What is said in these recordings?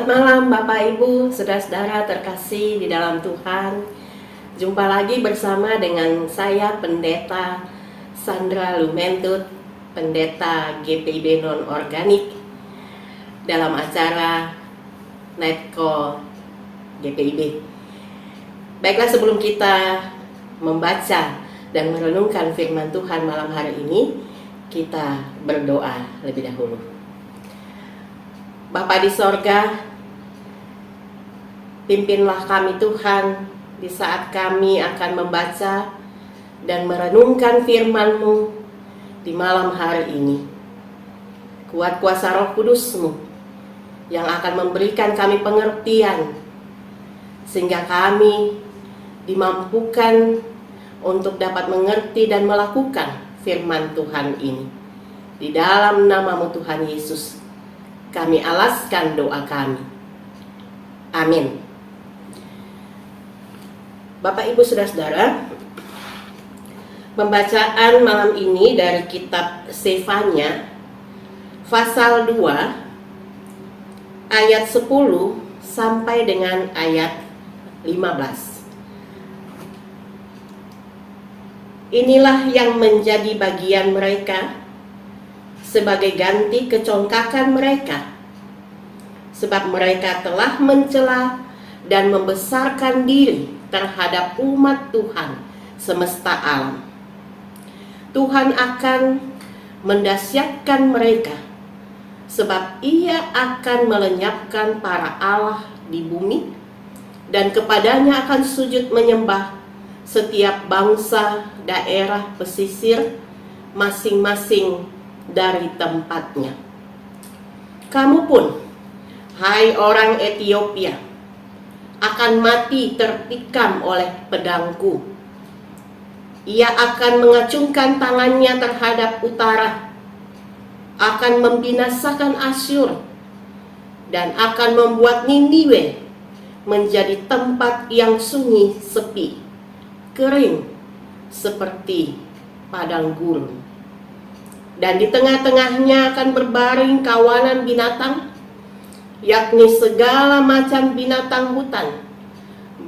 Selamat malam Bapak Ibu, saudara-saudara terkasih di dalam Tuhan. Jumpa lagi bersama dengan saya Pendeta Sandra Lumentut, Pendeta GPIB Non-Organik dalam acara Night Call GPIB. Baiklah, sebelum kita membaca dan merenungkan firman Tuhan malam hari ini, kita berdoa lebih dahulu. Bapa di sorga, pimpinlah kami Tuhan di saat kami akan membaca dan merenungkan firman-Mu di malam hari ini. Kuat kuasa Roh Kudus-Mu yang akan memberikan kami pengertian sehingga kami dimampukan untuk dapat mengerti dan melakukan firman Tuhan ini. Di dalam nama-Mu Tuhan Yesus kami alaskan doa kami. Amin. Bapak Ibu saudara-saudara, pembacaan malam ini dari kitab Sefanya pasal 2 ayat 10 sampai dengan ayat 15. Inilah yang menjadi bagian mereka sebagai ganti kecongkakan mereka, sebab mereka telah mencela dan membesarkan diri terhadap umat Tuhan semesta alam. Tuhan akan mendahsyatkan mereka, sebab Ia akan melenyapkan para allah di bumi, dan kepadanya akan sujud menyembah setiap bangsa, daerah, pesisir, masing-masing dari tempatnya. Kamu pun, hai orang Ethiopia, akan mati tertikam oleh pedangku. Ia akan mengacungkan tangannya terhadap utara, akan membinasakan Asyur, dan akan membuat Niniwe menjadi tempat yang sunyi, sepi, kering, seperti padang gurun. Dan di tengah-tengahnya akan berbaring kawanan binatang, yakni segala macam binatang hutan,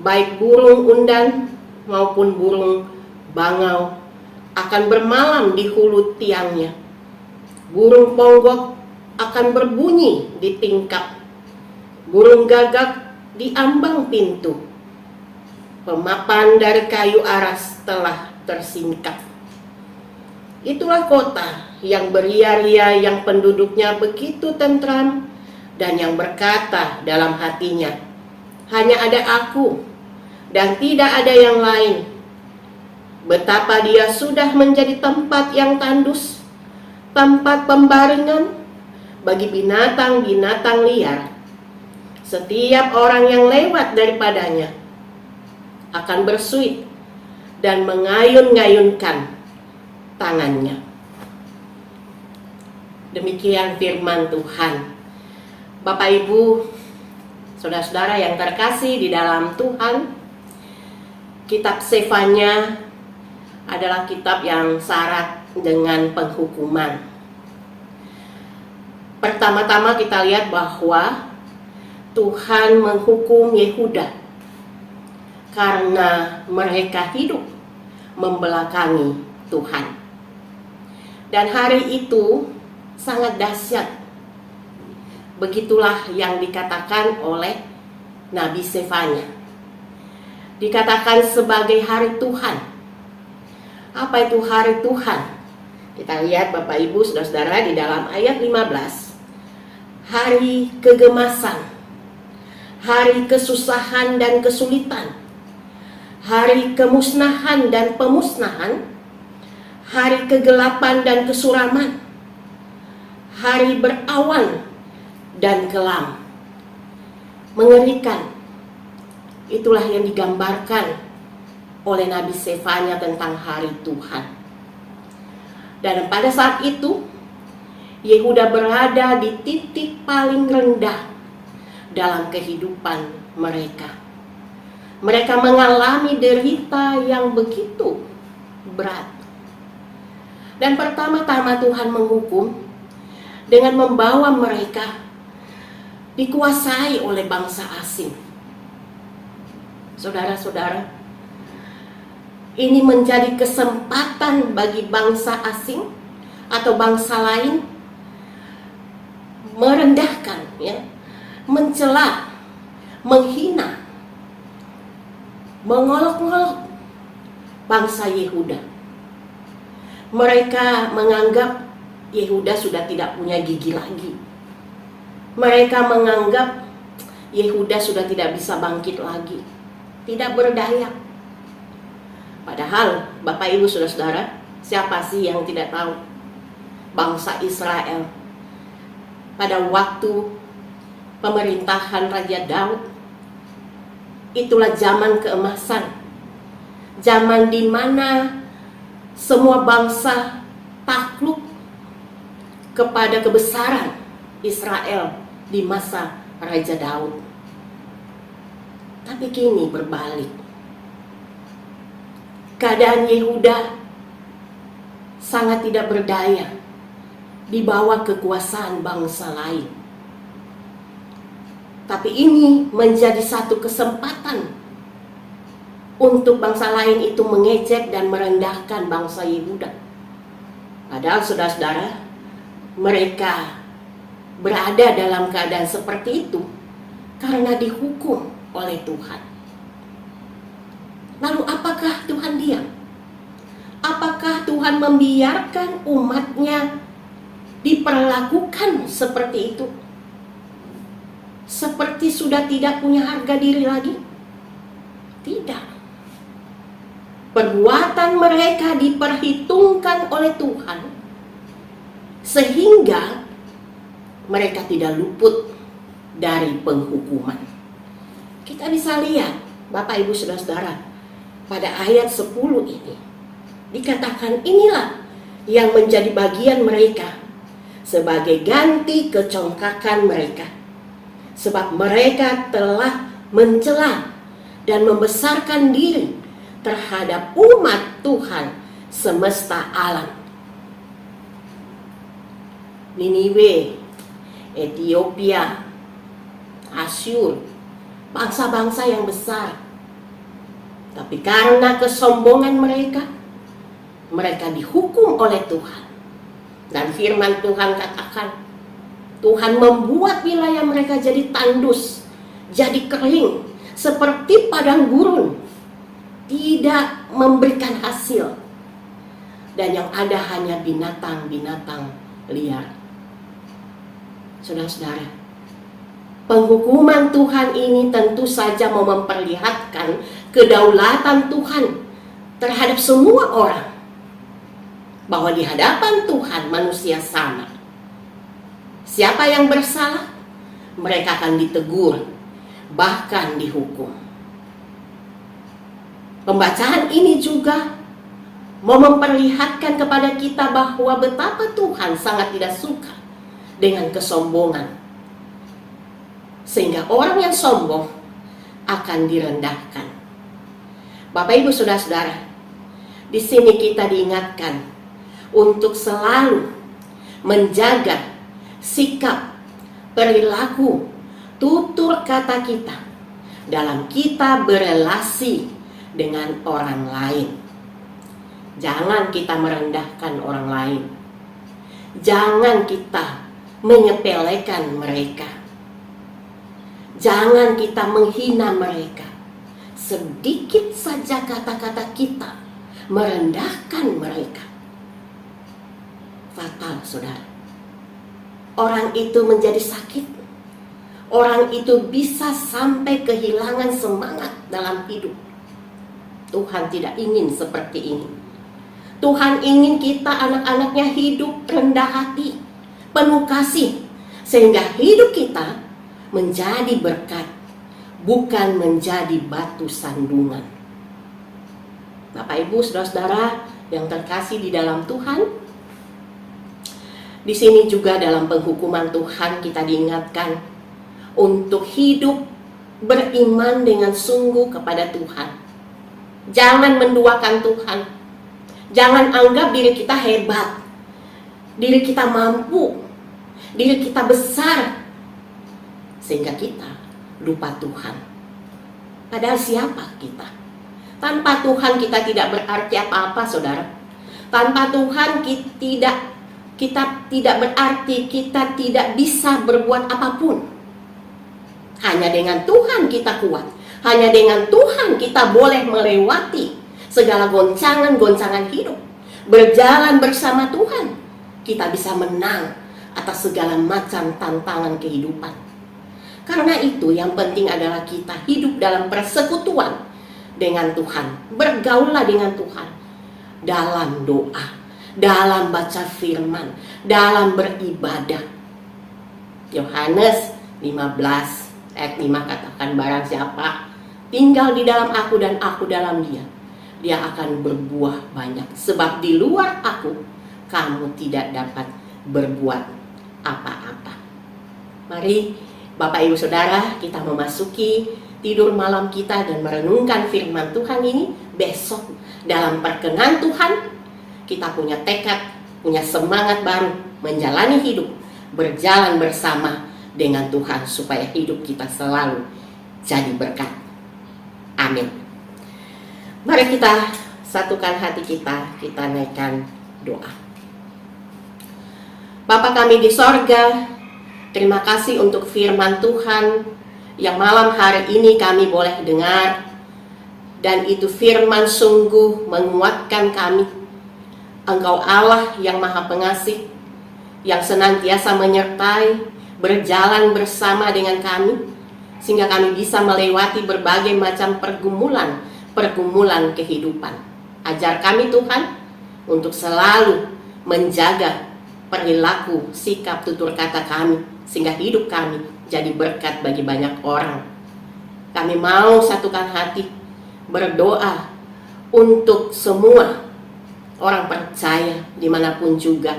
baik burung undan maupun burung bangau akan bermalam di hulu tiangnya. Burung ponggok akan berbunyi di tingkap, burung gagak di ambang pintu. Pemapan dari kayu aras telah tersingkap. Itulah kota yang beria-ria, yang penduduknya begitu tentram, dan yang berkata dalam hatinya, hanya ada aku dan tidak ada yang lain. Betapa dia sudah menjadi tempat yang tandus, tempat pembaringan bagi binatang-binatang liar. Setiap orang yang lewat daripadanya akan bersuit dan mengayun-ngayunkan tangannya. Demikian firman Tuhan. Bapak Ibu, saudara-saudara yang terkasih di dalam Tuhan, kitab Sefanya adalah kitab yang syarat dengan penghukuman. Pertama-tama kita lihat bahwa Tuhan menghukum Yehuda karena mereka hidup membelakangi Tuhan. Dan hari itu sangat dahsyat. Begitulah yang dikatakan oleh Nabi Sefanya. Dikatakan sebagai hari Tuhan. Apa itu hari Tuhan? Kita lihat Bapak Ibu saudara-saudara di dalam ayat 15. Hari kegemasan, hari kesusahan dan kesulitan, hari kemusnahan dan pemusnahan, hari kegelapan dan kesuraman, hari berawan dan kelam. Mengerikan. Itulah yang digambarkan oleh Nabi Sefanya tentang hari Tuhan. Dan pada saat itu Yehuda berada di titik paling rendah dalam kehidupan mereka. Mereka mengalami derita yang begitu berat. Dan pertama-tama Tuhan menghukum dengan membawa mereka dikuasai oleh bangsa asing. Saudara-saudara, ini menjadi kesempatan bagi bangsa asing atau bangsa lain merendahkan, mencela, menghina, mengolok-olok bangsa Yehuda. Mereka menganggap Yehuda sudah tidak punya gigi lagi. Mereka menganggap Yehuda sudah tidak bisa bangkit lagi, tidak berdaya. Padahal Bapak Ibu Saudara-saudara, siapa sih yang tidak tahu bangsa Israel pada waktu pemerintahan Raja Daud, itulah zaman keemasan, zaman di mana semua bangsa takluk kepada kebesaran Israel di masa Raja Daud. Tapi kini berbalik. Keadaan Yehuda sangat tidak berdaya di bawah kekuasaan bangsa lain. Tapi ini menjadi satu kesempatan untuk bangsa lain itu mengejek dan merendahkan bangsa Yehuda. Padahal saudara-saudara, mereka berada dalam keadaan seperti itu karena dihukum oleh Tuhan. Lalu apakah Tuhan diam? Apakah Tuhan membiarkan umatnya diperlakukan seperti itu? Seperti sudah tidak punya harga diri lagi? Tidak. Perbuatan mereka diperhitungkan oleh Tuhan sehingga mereka tidak luput dari penghukuman. Kita bisa lihat, Bapak Ibu Saudara-saudara, pada ayat 10 ini dikatakan inilah yang menjadi bagian mereka sebagai ganti kecongkakan mereka, sebab mereka telah mencela dan membesarkan diri terhadap umat Tuhan semesta alam. Niniwe, Ethiopia, Asyur, bangsa-bangsa yang besar. Tapi karena kesombongan mereka, mereka dihukum oleh Tuhan. Dan firman Tuhan katakan, Tuhan membuat wilayah mereka jadi tandus, jadi kering, seperti padang gurun, tidak memberikan hasil. Dan yang ada hanya binatang-binatang liar. Saudara-saudara, penghukuman Tuhan ini tentu saja mau memperlihatkan kedaulatan Tuhan terhadap semua orang. Bahwa di hadapan Tuhan manusia sama. Siapa yang bersalah, mereka akan ditegur, bahkan dihukum. Pembacaan ini juga mau memperlihatkan kepada kita bahwa betapa Tuhan sangat tidak suka dengan kesombongan. Sehingga orang yang sombong akan direndahkan. Bapak Ibu Saudara-saudara, di sini kita diingatkan untuk selalu menjaga sikap, perilaku, tutur kata kita dalam kita berelasi dengan orang lain. Jangan kita merendahkan orang lain. Jangan kita menyepelekan mereka. Jangan kita menghina mereka. Sedikit saja kata-kata kita merendahkan mereka. Fatal, saudara. Orang itu menjadi sakit. Orang itu bisa sampai kehilangan semangat dalam hidup. Tuhan tidak ingin seperti ini. Tuhan ingin kita anak-anaknya hidup rendah hati, penuh kasih, sehingga hidup kita menjadi berkat, bukan menjadi batu sandungan. Bapak Ibu Saudara-saudara yang terkasih di dalam Tuhan, di sini juga dalam penghukuman Tuhan kita diingatkan untuk hidup beriman dengan sungguh kepada Tuhan. Jangan menduakan Tuhan. Jangan anggap diri kita hebat, diri kita mampu, diri kita besar, sehingga kita lupa Tuhan. Padahal siapa kita? Tanpa Tuhan kita tidak berarti apa-apa, saudara. Tanpa Tuhan kita tidak berarti kita tidak bisa berbuat apapun. Hanya dengan Tuhan kita kuat. Hanya dengan Tuhan kita boleh melewati segala goncangan-goncangan hidup. Berjalan bersama Tuhan, kita bisa menang atas segala macam tantangan kehidupan. Karena itu yang penting adalah kita hidup dalam persekutuan dengan Tuhan. Bergaullah dengan Tuhan dalam doa, dalam baca firman, dalam beribadah. Yohanes 15 ayat 5 katakan, barang siapa tinggal di dalam aku dan aku dalam dia, dia akan berbuah banyak. Sebab di luar aku, kamu tidak dapat berbuat apa-apa. Mari Bapak Ibu Saudara, kita memasuki tidur malam kita dan merenungkan firman Tuhan ini. Besok dalam perkenan Tuhan, kita punya tekad, punya semangat baru menjalani hidup, berjalan bersama dengan Tuhan supaya hidup kita selalu jadi berkat. Amin. Mari kita satukan hati kita naikkan doa. Bapa kami di sorga, terima kasih untuk firman Tuhan yang malam hari ini kami boleh dengar. Dan itu firman sungguh menguatkan kami. Engkau Allah yang maha pengasih, yang senantiasa menyertai, berjalan bersama dengan kami, sehingga kami bisa melewati berbagai macam pergumulan kehidupan. Ajar kami Tuhan untuk selalu menjaga perilaku, sikap, tutur kata kami, sehingga hidup kami jadi berkat bagi banyak orang. Kami mau satukan hati berdoa untuk semua orang percaya dimanapun juga.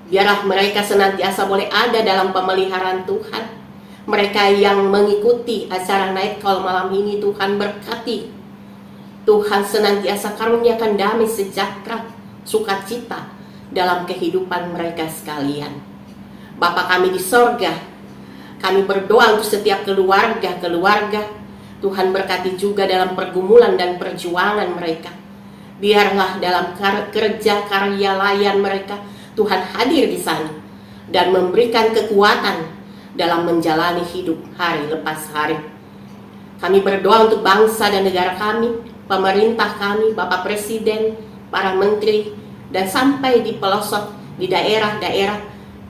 Biarlah mereka senantiasa boleh ada dalam pemeliharaan Tuhan. Mereka yang mengikuti acara Night Call malam ini, Tuhan berkati. Tuhan senantiasa karuniakan damai sejahtera, sukacita dalam kehidupan mereka sekalian. Bapa kami di sorga, kami berdoa untuk setiap keluarga. Tuhan berkati juga dalam pergumulan dan perjuangan mereka. Biarlah dalam kerja karya layan mereka, Tuhan hadir di sana dan memberikan kekuatan dalam menjalani hidup hari lepas hari. Kami berdoa untuk bangsa dan negara kami, pemerintah kami, Bapak Presiden, para menteri, dan sampai di pelosok, di daerah-daerah,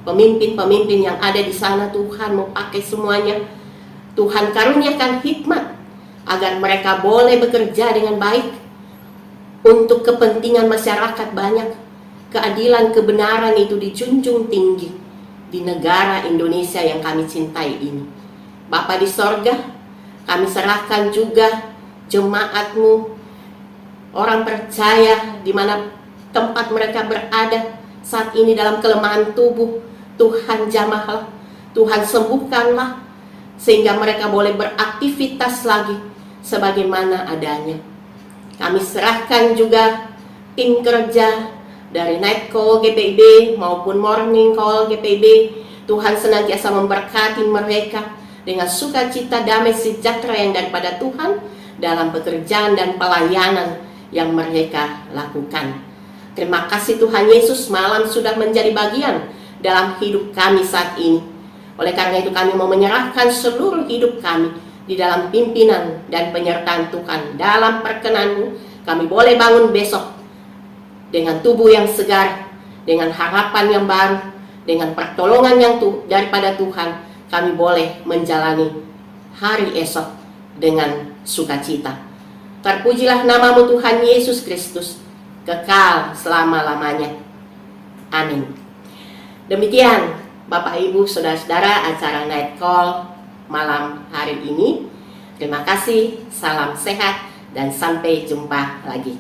pemimpin-pemimpin yang ada di sana. Tuhan mau pakai semuanya. Tuhan karuniakan hikmat agar mereka boleh bekerja dengan baik untuk kepentingan masyarakat banyak. Keadilan, kebenaran itu dijunjung tinggi di negara Indonesia yang kami cintai ini. Bapa di sorga, kami serahkan juga jemaat-Mu, orang percaya di mana tempat mereka berada saat ini dalam kelemahan tubuh. Tuhan jamahlah, Tuhan sembuhkanlah, sehingga mereka boleh beraktivitas lagi sebagaimana adanya. Kami serahkan juga tim kerja dari Night Call GPIB maupun Morning Call GPIB. Tuhan senantiasa memberkati mereka dengan sukacita, damai sejahtera yang daripada Tuhan dalam pekerjaan dan pelayanan yang mereka lakukan. Terima kasih Tuhan Yesus, malam sudah menjadi bagian dalam hidup kami saat ini. Oleh karena itu kami mau menyerahkan seluruh hidup kami di dalam pimpinan dan penyertaan Tuhan. Dalam perkenan-Mu kami boleh bangun besok dengan tubuh yang segar, dengan harapan yang baru, dengan pertolongan yang daripada Tuhan. Kami boleh menjalani hari esok dengan sukacita. Terpujilah nama-Mu Tuhan Yesus Kristus, kekal selama-lamanya. Amin. Demikian Bapak Ibu Saudara-saudara acara Night Call malam hari ini. Terima kasih, salam sehat, dan sampai jumpa lagi.